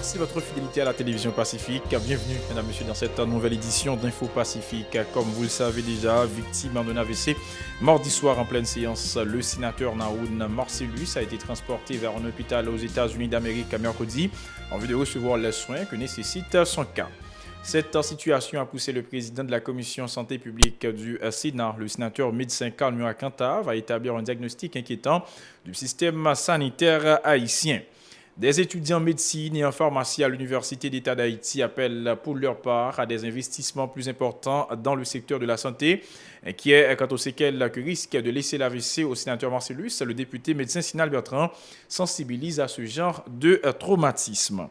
Merci de votre fidélité à la télévision Pacifique. Bienvenue, mesdames et messieurs, dans cette nouvelle édition d'Info Pacifique. Comme vous le savez déjà, victime d'un AVC, mardi soir en pleine séance, le sénateur Naoun Marcellus a été transporté vers un hôpital aux États-Unis d'Amérique mercredi en vue de recevoir les soins que nécessite son cas. Cette situation a poussé le président de la commission santé publique du Sénat, le sénateur médecin Karl Murat-Cantave, à établir un diagnostic inquiétant du système sanitaire haïtien. Des étudiants en médecine et en pharmacie à l'Université d'État d'Haïti appellent pour leur part à des investissements plus importants dans le secteur de la santé, qui est quant aux séquelles que risque de laisser l'AVC au sénateur Marcellus. Le député médecin Sinal Bertrand sensibilise à ce genre de traumatisme.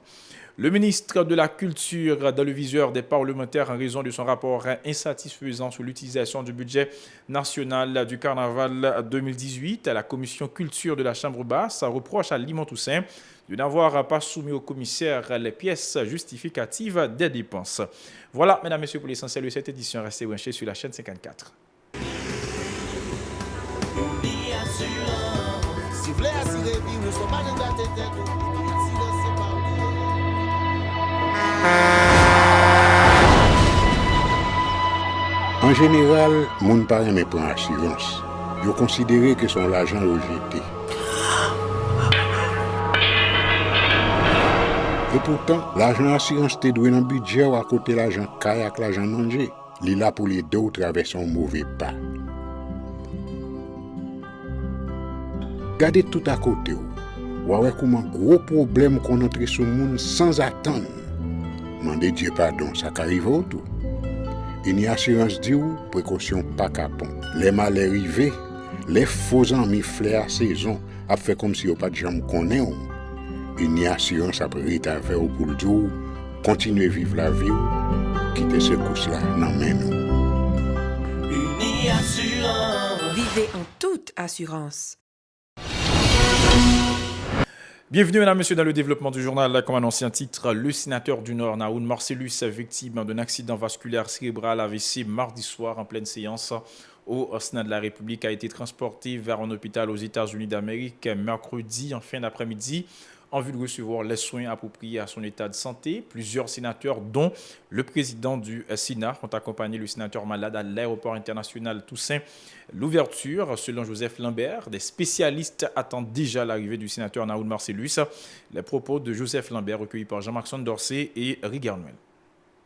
Le ministre de la Culture dans le viseur des parlementaires en raison de son rapport insatisfaisant sur l'utilisation du budget national du carnaval 2018. La commission culture de la Chambre basse reproche à Limon Toussaint de n'avoir pas soumis au commissaire les pièces justificatives des dépenses. Voilà, mesdames et messieurs, pour l'essentiel de cette édition. Restez branchés sur la chaîne 54. En général, moun pa reme pran assurance. Yo considéré que son l'argent rejeté. Et pourtant, l'argent assurance te doué dans budget ou à côté l'argent kayak, l'argent manger. Li là pour les deux ou traverser un mauvais pas. Gardez tout à côté ou ouais comment gros problème qu'on entre sur moun sans attendre. Mandez Dieu pardon, ça qu'arrive autour. Une assurance dit ou précaution pas capon. Les malheurs arrivés, les faux amis flair à saison a fait comme si on pas de jambe connaît. Une assurance après rétablir au pour le jour, continuer vivre la vie, quitter ce course-là dans main nous. Une assurance. Vivez en toute assurance. Bienvenue, mesdames et messieurs, dans le développement du journal. Comme annoncé en titre, le sénateur du Nord, Naoun Marcellus, victime d'un accident vasculaire cérébral AVC mardi soir en pleine séance au Sénat de la République, a été transporté vers un hôpital aux États-Unis d'Amérique mercredi en fin d'après-midi en vue de recevoir les soins appropriés à son état de santé. Plusieurs sénateurs, dont le président du Sénat, ont accompagné le sénateur malade à l'aéroport international Toussaint. L'ouverture, selon Joseph Lambert, des spécialistes attendent déjà l'arrivée du sénateur Naoun Marcellus. Les propos de Joseph Lambert recueillis par Jean-Marc Dorsey et Rigard Noël.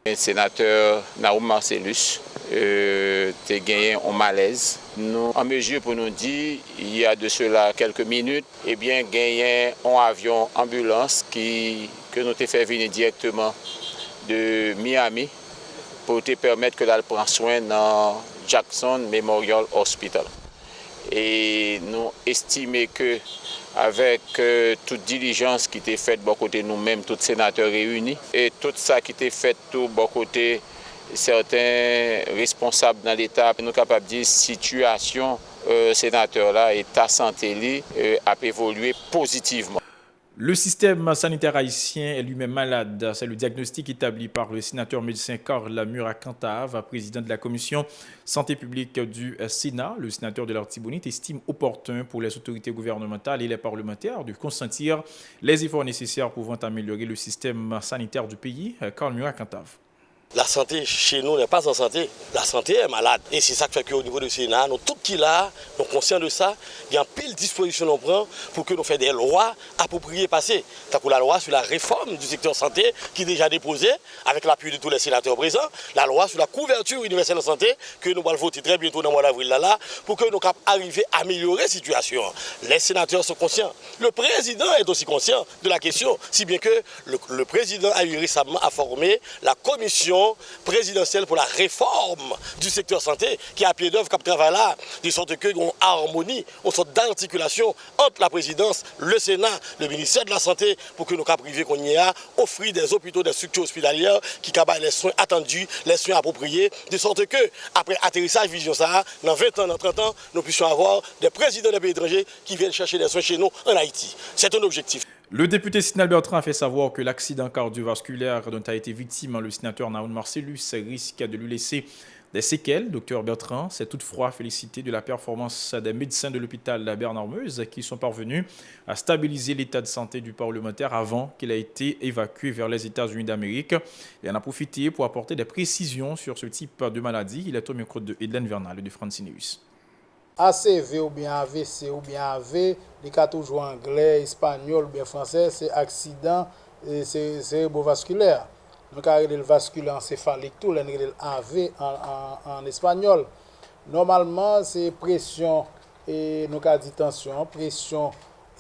Le sénateur Naoun Marcellus a gagné un malaise. Nous, en mesure pour nous dire, il y a de cela quelques minutes, gagné un avion ambulance que nous avons fait venir directement de Miami pour te permettre que l'on prenne soin dans Jackson Memorial Hospital. Et nous estimons que avec toute diligence qui était faite de côté nous-mêmes, tous sénateurs réunis, et tout ça qui était fait de côté certains responsables dans l'État, nous sommes capables de dire que la situation sénateur-là et ta santé a évolué positivement. Le système sanitaire haïtien est lui-même malade. C'est le diagnostic établi par le sénateur médecin Karl Murat-Cantave, président de la commission santé publique du Sénat. Le sénateur de l'Artibonite estime opportun pour les autorités gouvernementales et les parlementaires de consentir les efforts nécessaires pouvant améliorer le système sanitaire du pays. Karl Murat-Cantave. La santé chez nous n'est pas en santé. La santé est malade. Et c'est ça qui fait qu'au niveau du Sénat, nous tout qui là, nous sommes conscients de ça. Il y a un pile de dispositions qu'on prend pour que nous fassions des lois appropriées passées. Tant que la loi sur la réforme du secteur santé qui est déjà déposée avec l'appui de tous les sénateurs présents. La loi sur la couverture universelle de santé que nous allons voter très bientôt dans le mois d'avril là, pour que nous puissions arriver à améliorer la situation. Les sénateurs sont conscients. Le président est aussi conscient de la question, si bien que le président a eu récemment à former la commission présidentielle pour la réforme du secteur santé qui a pied d'œuvre comme travail là, de sorte que une harmonie, une sorte d'articulation entre la présidence, le Sénat, le ministère de la Santé pour que nos cas privés qu'on y a offrir des hôpitaux, des structures hospitalières qui capent les soins attendus, les soins appropriés, de sorte que après atterrissage vision ça, dans 20 ans, dans 30 ans, nous puissions avoir des présidents des pays étrangers qui viennent chercher des soins chez nous en Haïti. C'est un objectif. Le député Sinal Bertrand a fait savoir que l'accident cardiovasculaire dont a été victime le sénateur Naoun Marcellus risque de lui laisser des séquelles. Dr Bertrand s'est toutefois félicité de la performance des médecins de l'hôpital Bernard-Meuse qui sont parvenus à stabiliser l'état de santé du parlementaire avant qu'il ait été évacué vers les États-Unis d'Amérique. Il en a profité pour apporter des précisions sur ce type de maladie. Il est au micro de Edlen Vernal et de Francineus. ACV ou bien AVC ou bien AV, les cas toujours anglais, espagnol ou bien français, c'est accident cérébrovasculaire. Nous avons le vasculaire encéphalique, tout, nous avons le AV en espagnol. Normalement, c'est pression et nous avons dit tension, pression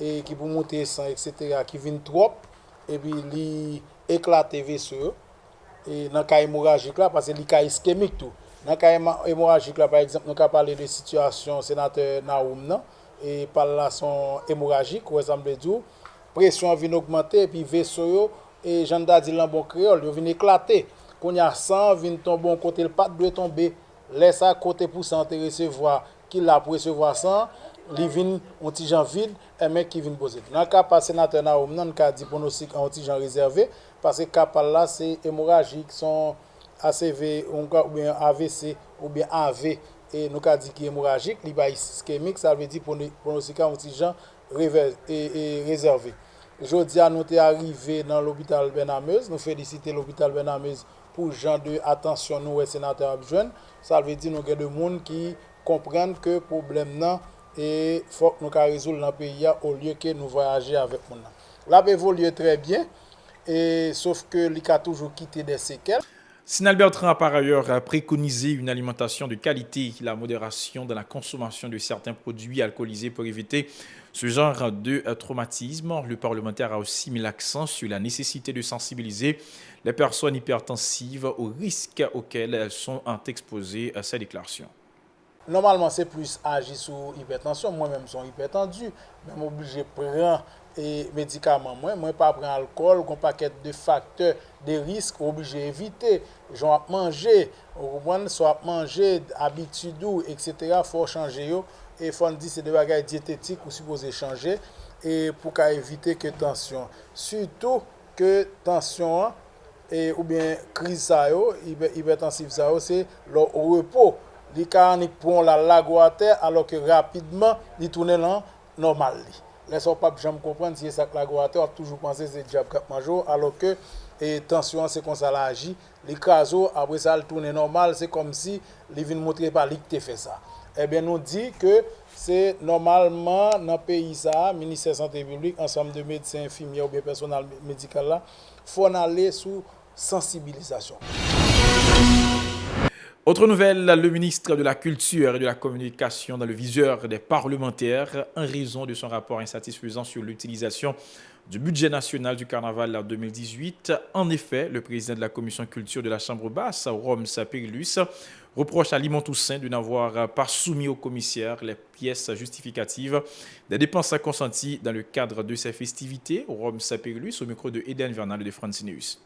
et qui peut monter sang, etc., qui vient trop, et puis il éclate vaisseau. Et dans le cas hémorragique là, parce que le cas ischémique tout. Dans le cas hémorragique là, par exemple, nous avons parlé de situation sénateur Naoum, et par là son hémorragique, ou exemple dire, pression vient augmenter, et puis vaisseau, et j'en ai dit dans bon créole, il vient éclater. Quand il y a 100, vient tomber bon côté, le pas doit tomber, laisse à côté pour santé recevoir, qu'il a pour recevoir 100, il vient un petit gens vide, et mec qui vient poser. Dans le cas par sénateur Naoum, nous avons dit pronostic un petit gens réservé, parce que cas par là, c'est hémorragique, son ACV ou bien AVC ou bien AV et nous avons dit qu'il est hémorragique, il est ischémique, ça veut dire pronostic un petit gens réservé. Aujourd'hui, nous sommes arrivés dans l'hôpital Bernard-Meuse, nous félicitons l'hôpital Bernard-Meuse pour genre de attention nous et sénateur Abjouen. Ça veut dire que nous avons des gens qui comprennent que le problème là et faut que nous résoudre dans le pays au lieu que nous voyager avec nous. Là, évolue très bien. Et sauf que l'IC a toujours quitté des séquelles. Sinal Bertrand a par ailleurs préconisé une alimentation de qualité, la modération dans la consommation de certains produits alcoolisés pour éviter ce genre de traumatisme. Le parlementaire a aussi mis l'accent sur la nécessité de sensibiliser les personnes hypertensives aux risques auxquels elles sont exposées à ces déclarations. Normalement, c'est plus agir sur l'hypertension. Moi-même, je suis hypertendu. Même obligé de prendre et médicaments. Moi, pas prendre alcool, un paquet de facteurs de risques, obligé d'éviter. Genre manger, soit manger, habitude, etc. Il faut changer. Et il faut dire que c'est des bagages diététiques ou supposé changer et pour éviter que tension. Surtout que tension ou bien crise hypertensive, c'est le repos. Les cas pour la lago à terre alors que rapidement ils tournent là normal. Les gens pas jamais comprendre si ça lago à terre toujours penser c'est diable cap major alors que tension c'est comme ça là agit les caso après ça le tourner normal c'est comme si les vient montrer pas lui qui fait ça. Eh bien nous dit que c'est normalement dans le pays ça ministère santé publique ensemble de médecins infirmiers ou bien personnel médical là faut aller sous sensibilisation. Autre nouvelle, le ministre de la Culture et de la Communication dans le viseur des parlementaires en raison de son rapport insatisfaisant sur l'utilisation du budget national du carnaval 2018. En effet, le président de la commission culture de la Chambre basse, Roms Perilus, reproche à Limon Toussaint de n'avoir pas soumis au commissaire les pièces justificatives des dépenses consenties dans le cadre de ces festivités. Roms Perilus au micro de Eden Vernal et de Francineus.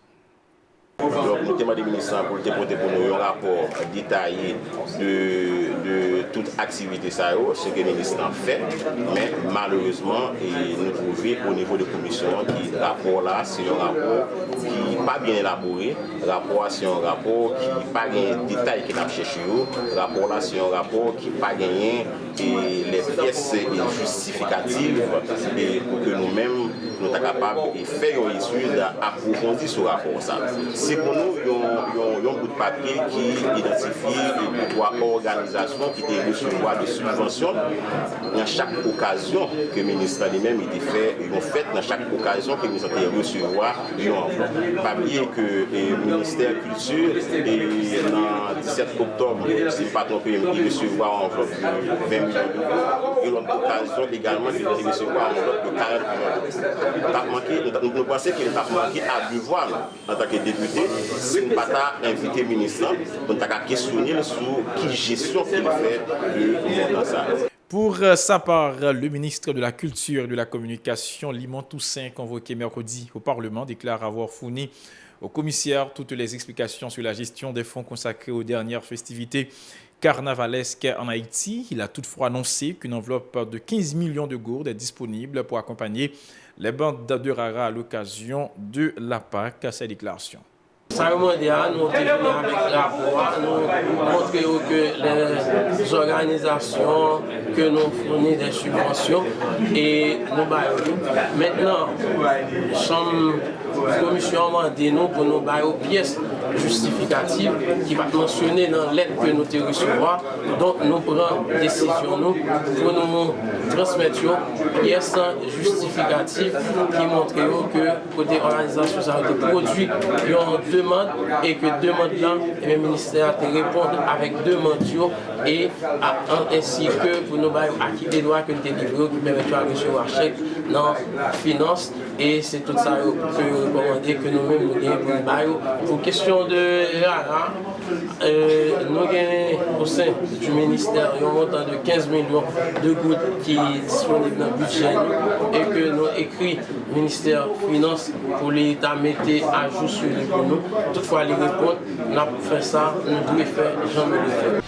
Donc, nous demandons au ministre pour déposer pour nous un rapport détaillé de toute activité, ce que le ministre a fait. Mais malheureusement, nous trouvons au niveau de la commission que le rapport là, c'est un rapport qui n'est pas bien élaboré. Le rapport c'est un rapport qui n'a pas de détails qu'il a cherché. Le rapport là, c'est un rapport qui n'a pas gagné les pièces justificatives pour que nous-mêmes nous sommes capables de faire une étude approfondie sur le rapport. C'est pour nous un bout de papier qui identifie trois organisations qui ont recevoir des subventions dans chaque occasion que le ministre lui-même a fait dans chaque occasion que le ministre a recevoir une enveloppe. Pas oublier que le ministère de la Culture le 17 octobre, si je ne pas trompé, il recevoir une enveloppe de 20 millions d'euros et l'autre occasion également il recevoir une enveloppe de 40 millions d'euros. Nous pensons qu'il a manqué à devoir en tant que député si nous n'avons pas invité le ministre, nous avons questionné sur qui gestion qu'il fait de montant ça. Pour sa part, le ministre de la Culture et de la Communication, Limon Toussaint, convoqué mercredi au Parlement, déclare avoir fourni au commissaire toutes les explications sur la gestion des fonds consacrés aux dernières festivités carnavalesques en Haïti. Il a toutefois annoncé qu'une enveloppe de 15 millions de gourdes est disponible pour accompagner les bandes de Rara à l'occasion de la Pâques à ces déclarations. ça remonte à nous venir avec rapport, nous montrer que les organisations que nous fournissons des subventions et nous baillons. Maintenant, la commission m'a demandé nous pour nous bailler pièces justificatives qui va mentionner dans l'aide que nous recevoir. Donc nous prenons décision nous pour nous transmettre pièces justificatives qui montrent que côté organisation ça a été produit une demande et que demande là le ministère répond avec demande et ainsi que pour nous bailler acquis des droits que nous délivrés qui permettent de recevoir chèque dans la finance et c'est tout ça que nous recommandons que nous-mêmes nous gagnons pour nous bailler. Pour question de là, nous gagnons au sein du ministère un montant de 15 millions de gouttes qui est disponible dans le budget et que nous écrit ministère des Finances pour l'État mettre à jour sur les pour nous. Toutefois, les réponses, nous avons fait ça, nous devons faire, jamais le faire.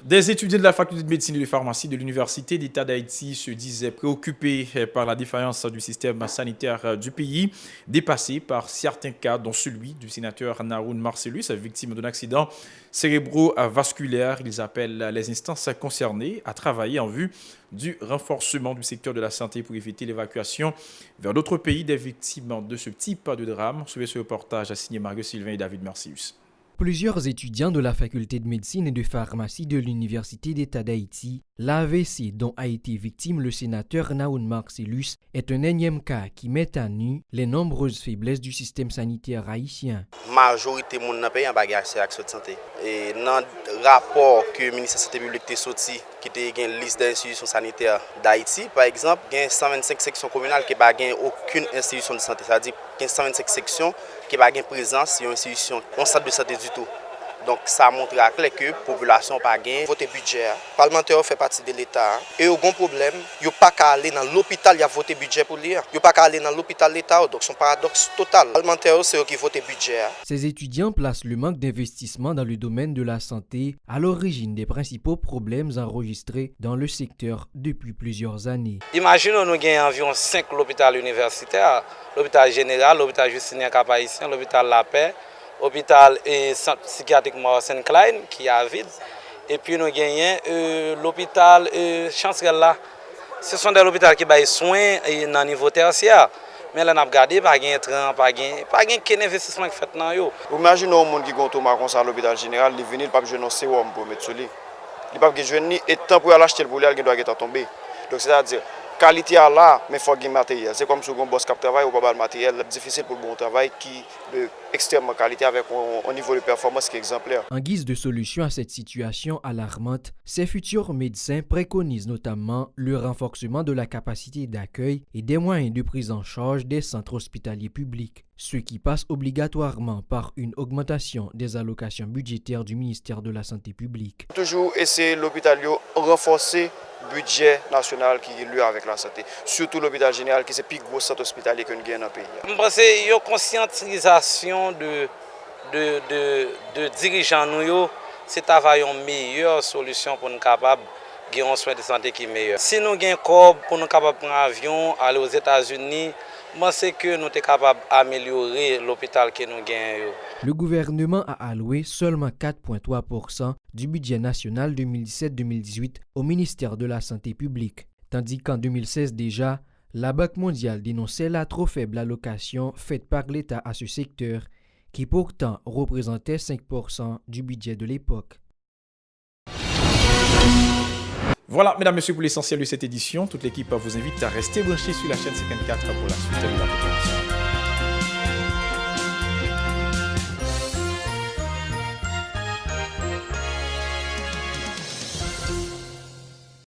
Des étudiants de la faculté de médecine et de pharmacie de l'Université d'État d'Haïti se disaient préoccupés par la défaillance du système sanitaire du pays, dépassés par certains cas, dont celui du sénateur Naoun Marcellus, victime d'un accident cérébrovasculaire. Ils appellent les instances concernées à travailler en vue du renforcement du secteur de la santé pour éviter l'évacuation vers d'autres pays des victimes de ce type de drame. Suivez ce reportage signé Mario Sylvain et David Marcellus. Plusieurs étudiants de la faculté de médecine et de pharmacie de l'Université d'État d'Haïti, l'AVC dont a été victime le sénateur Naoun Marcellus, est un énième cas qui met à nu les nombreuses faiblesses du système sanitaire haïtien. Majorité de gens pays en accès à la santé. Et dans le rapport que le ministère de la Santé publique a sorti, qui était une liste d'institutions sanitaires d'Haïti, par exemple, il y a 125 sections communales qui n'ont pas aucune institution de santé. C'est-à-dire qu'il y a 125 sections qui n'ont pas de présence dans une institution, un centre de santé du tout. Donc ça montre à clair que la population n'a pas de vote budget. Les parlementaires font partie de l'État. Et ils ont un problème, ils n'ont pas qu'à aller dans l'hôpital, ils ont voté budget pour lire. Ils n'ont pas qu'à aller dans l'hôpital de l'État. Donc c'est un paradoxe total. Les parlementaires, c'est eux qui votent budget. Ces étudiants placent le manque d'investissement dans le domaine de la santé à l'origine des principaux problèmes enregistrés dans le secteur depuis plusieurs années. Imaginons nous avons environ 5 hôpitaux universitaires. L'hôpital général, l'hôpital Justinien Cap-Haïtien, l'hôpital La Paix, l'hôpital et centre psychiatrique Morrison Klein qui est vide. Et puis nous avons l'hôpital Chancel là. Ce sont des hôpitaux qui baillent soins dans niveau tertiaire. Mais là, nous avons regardé, pas de train, pas de investissement qui fait dans yo. Imaginez un monde qui a un thomas comme ça à l'hôpital général, il vient, il ne peut pas jouer un sérum pour mettre sur lui. Il ne peut pas jouer ni temps pour l'acheter pour lui, il doit être tombé. Donc c'est-à-dire qualité à là, mais il faut qu'il y ait matériel. C'est comme si on bosse cap travail ou pas de matériel, difficile pour le bon travail qui de extrêmement qualité avec un niveau de performance qui est exemplaire. En guise de solution à cette situation alarmante, ces futurs médecins préconisent notamment le renforcement de la capacité d'accueil et des moyens de prise en charge des centres hospitaliers publics, ce qui passe obligatoirement par une augmentation des allocations budgétaires du ministère de la Santé publique. Toujours essayer l'hôpital renforcer budget national qui est lié avec la santé. Surtout l'hôpital général qui est le plus gros centre hospitalier que nous avons dans le pays. Je pense qu'il y a une conscientisation de dirigeants, c'est une meilleure solution pour nous capables de avoir un soin de santé qui est meilleur. Si nous avons un corps pour nous capables de prendre un avion, aller aux États-Unis, je pense que nous sommes capables d'améliorer l'hôpital que nous avons. Le gouvernement a alloué seulement 4,3% du budget national 2017-2018 au ministère de la Santé publique, tandis qu'en 2016 déjà, la Banque mondiale dénonçait la trop faible allocation faite par l'État à ce secteur, qui pourtant représentait 5% du budget de l'époque. Voilà, mesdames, messieurs, pour l'essentiel de cette édition. Toute l'équipe vous invite à rester branchés sur la chaîne 54 pour la suite de la préparation.